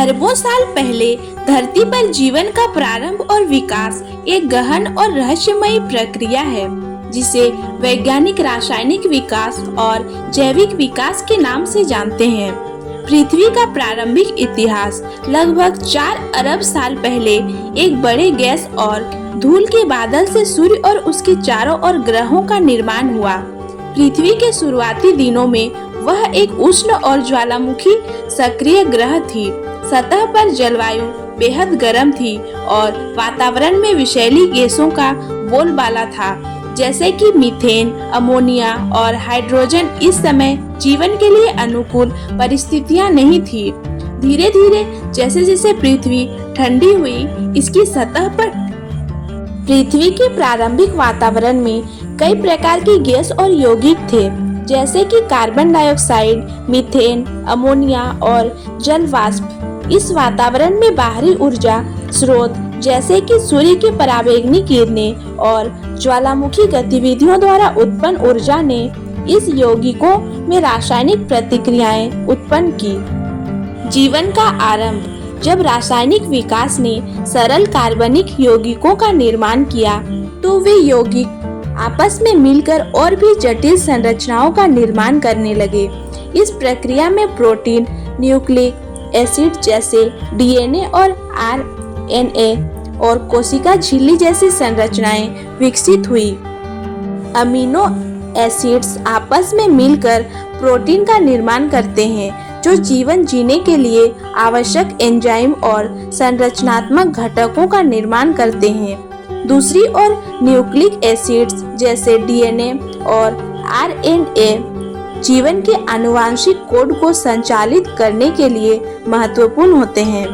अरबों साल पहले धरती पर जीवन का प्रारंभ और विकास एक गहन और रहस्यमयी प्रक्रिया है, जिसे वैज्ञानिक रासायनिक विकास और जैविक विकास के नाम से जानते हैं। पृथ्वी का प्रारंभिक इतिहास लगभग 4 अरब साल पहले एक बड़े गैस और धूल के बादल से सूर्य और उसके चारों ओर ग्रहों का निर्माण हुआ। पृथ्वी के शुरुआती दिनों में वह एक उष्ण और ज्वालामुखी सक्रिय ग्रह थी। सतह पर जलवायु बेहद गर्म थी और वातावरण में विषैली गैसों का बोलबाला था, जैसे कि मीथेन, अमोनिया और हाइड्रोजन। इस समय जीवन के लिए अनुकूल परिस्थितियां नहीं थी। धीरे धीरे जैसे जैसे पृथ्वी ठंडी हुई, इसकी सतह पर पृथ्वी के प्रारंभिक वातावरण में कई प्रकार की गैस और यौगिक थे, जैसे कि कार्बन डाइऑक्साइड, मीथेन, अमोनिया और जल वाष्प। इस वातावरण में बाहरी ऊर्जा स्रोत जैसे कि सूर्य की पराबैंगनी किरणें और ज्वालामुखी गतिविधियों द्वारा उत्पन्न ऊर्जा ने इस यौगिकों में रासायनिक प्रतिक्रियाएं उत्पन्न की। जीवन का आरंभ जब रासायनिक विकास ने सरल कार्बनिक यौगिकों का निर्माण किया, तो वे यौगिक आपस में मिलकर और भी जटिल संरचनाओं का निर्माण करने लगे। इस प्रक्रिया में प्रोटीन, न्यूक्लिक एसिड जैसे डीएनए और आरएनए और कोशिका झिल्ली जैसी संरचनाएं विकसित हुई। अमीनो एसिड्स आपस में मिलकर प्रोटीन का निर्माण करते हैं, जो जीवन जीने के लिए आवश्यक एंजाइम और संरचनात्मक घटकों का निर्माण करते हैं। दूसरी ओर न्यूक्लिक एसिड्स जैसे डीएनए और आरएनए जीवन के आनुवंशिक कोड को संचालित करने के लिए महत्वपूर्ण होते हैं।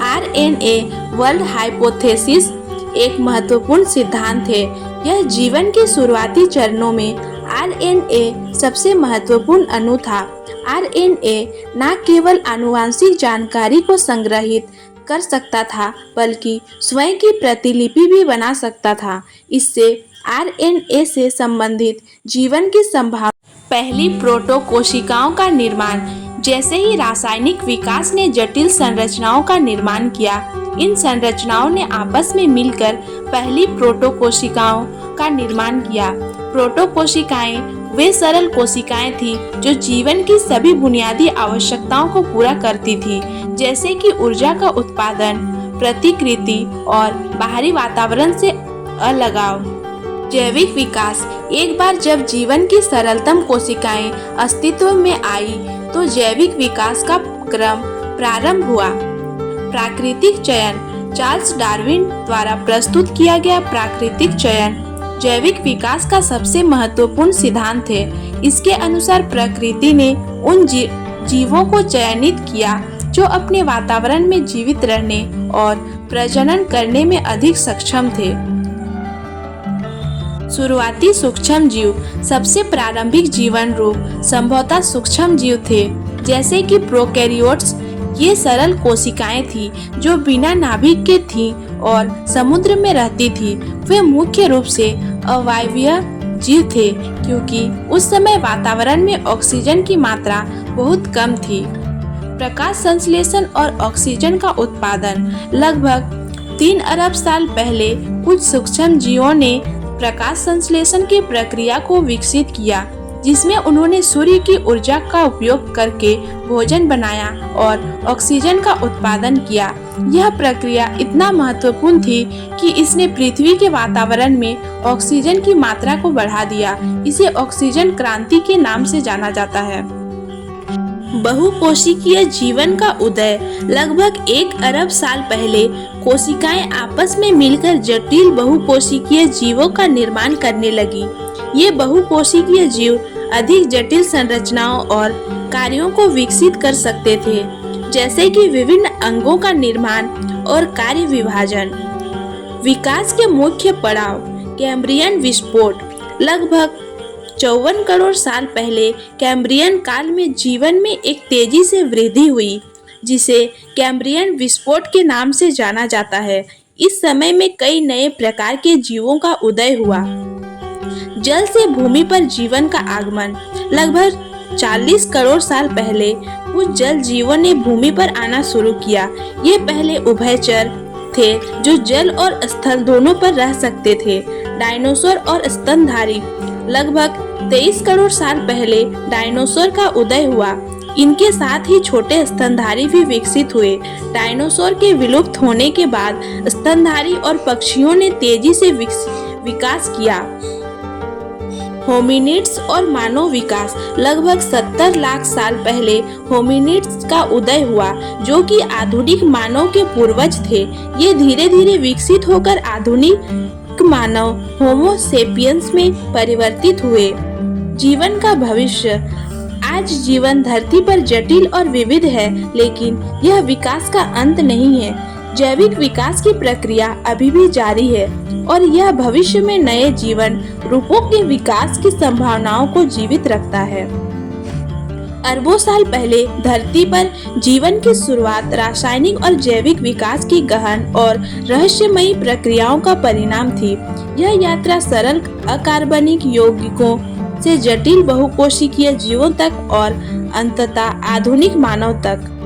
आरएनए वर्ल्ड हाइपोथेसिस एक महत्वपूर्ण सिद्धांत है। यह जीवन के शुरुआती चरणों में आरएनए सबसे महत्वपूर्ण अणु था। आरएनए न केवल आनुवंशिक जानकारी को संग्रहित कर सकता था, बल्कि स्वयं की प्रतिलिपि भी बना सकता था। इससे आरएनए से संबंधित जीवन की संभावना। पहली प्रोटो कोशिकाओं का निर्माण। जैसे ही रासायनिक विकास ने जटिल संरचनाओं का निर्माण किया, इन संरचनाओं ने आपस में मिलकर पहली प्रोटो कोशिकाओं का निर्माण किया। प्रोटो कोशिकाएं वे सरल कोशिकाएं थी जो जीवन की सभी बुनियादी आवश्यकताओं को पूरा करती थी, जैसे कि ऊर्जा का उत्पादन, प्रतिकृति और बाहरी वातावरण से अलगाव। जैविक विकास। एक बार जब जीवन की सरलतम कोशिकाएं अस्तित्व में आई, तो जैविक विकास का क्रम प्रारंभ हुआ। प्राकृतिक चयन। चार्ल्स डार्विन द्वारा प्रस्तुत किया गया प्राकृतिक चयन जैविक विकास का सबसे महत्वपूर्ण सिद्धांत है। इसके अनुसार प्रकृति ने उन जीवों को चयनित किया जो अपने वातावरण में जीवित रहने और प्रजनन करने में अधिक सक्षम थे। शुरुआती सूक्ष्म जीव। सबसे प्रारंभिक जीवन रूप संभवतः सूक्ष्म जीव थे, जैसे कि प्रोकैरियोट्स। ये सरल कोशिकाएं थी जो बिना नाभिक के थीं और समुद्र में रहती थी। वे मुख्य रूप से अवायवीय जीव थे, क्योंकि उस समय वातावरण में ऑक्सीजन की मात्रा बहुत कम थी। प्रकाश संश्लेषण और ऑक्सीजन का उत्पादन। लगभग 3 अरब साल पहले कुछ सूक्ष्म जीवों ने प्रकाश संश्लेषण की प्रक्रिया को विकसित किया, जिसमें उन्होंने सूर्य की ऊर्जा का उपयोग करके भोजन बनाया और ऑक्सीजन का उत्पादन किया। यह प्रक्रिया इतना महत्वपूर्ण थी कि इसने पृथ्वी के वातावरण में ऑक्सीजन की मात्रा को बढ़ा दिया। इसे ऑक्सीजन क्रांति के नाम से जाना जाता है। बहुकोशिकीय जीवन का उदय। लगभग 1 अरब साल पहले कोशिकाएं आपस में मिलकर जटिल बहुकोशिकीय जीवों का निर्माण करने लगी। ये बहुकोशिकीय जीव अधिक जटिल संरचनाओं और कार्यों को विकसित कर सकते थे, जैसे कि विभिन्न अंगों का निर्माण और कार्य विभाजन। विकास के मुख्य पड़ाव। कैम्ब्रियन विस्फोट। लगभग 54 करोड़ साल पहले कैम्ब्रियन काल में जीवन में एक तेजी से वृद्धि हुई, जिसे कैम्ब्रियन विस्फोट के नाम से जाना जाता है। इस समय में कई नए प्रकार के जीवों का उदय हुआ। जल से भूमि पर जीवन का आगमन। लगभग 40 करोड़ साल पहले कुछ जल जीवों ने भूमि पर आना शुरू किया। ये पहले उभयचर थे जो जल और स्थल दोनों पर रह सकते थे। डायनासोर और स्तनधारी। लगभग 23 करोड़ साल पहले डायनासोर का उदय हुआ। इनके साथ ही छोटे स्तनधारी भी विकसित हुए। डायनासोर के विलुप्त होने के बाद स्तनधारी और पक्षियों ने तेजी से विकास किया। होमिनिड्स और मानव विकास। लगभग 70 लाख साल पहले होमिनिड्स का उदय हुआ जो कि आधुनिक मानव के पूर्वज थे। ये धीरे धीरे विकसित होकर आधुनिक मानव होमो सेपियंस में परिवर्तित हुए। जीवन का भविष्य। आज जीवन धरती पर जटिल और विविध है, लेकिन यह विकास का अंत नहीं है। जैविक विकास की प्रक्रिया अभी भी जारी है और यह भविष्य में नए जीवन रूपों के विकास की संभावनाओं को जीवित रखता है। अरबों साल पहले धरती पर जीवन की शुरुआत रासायनिक और जैविक विकास की गहन और रहस्यमयी प्रक्रियाओं का परिणाम थी। यह यात्रा सरल अकार्बनिक यौगिकों से जटिल बहुकोशिकीय जीवों तक और अंततः आधुनिक मानव तक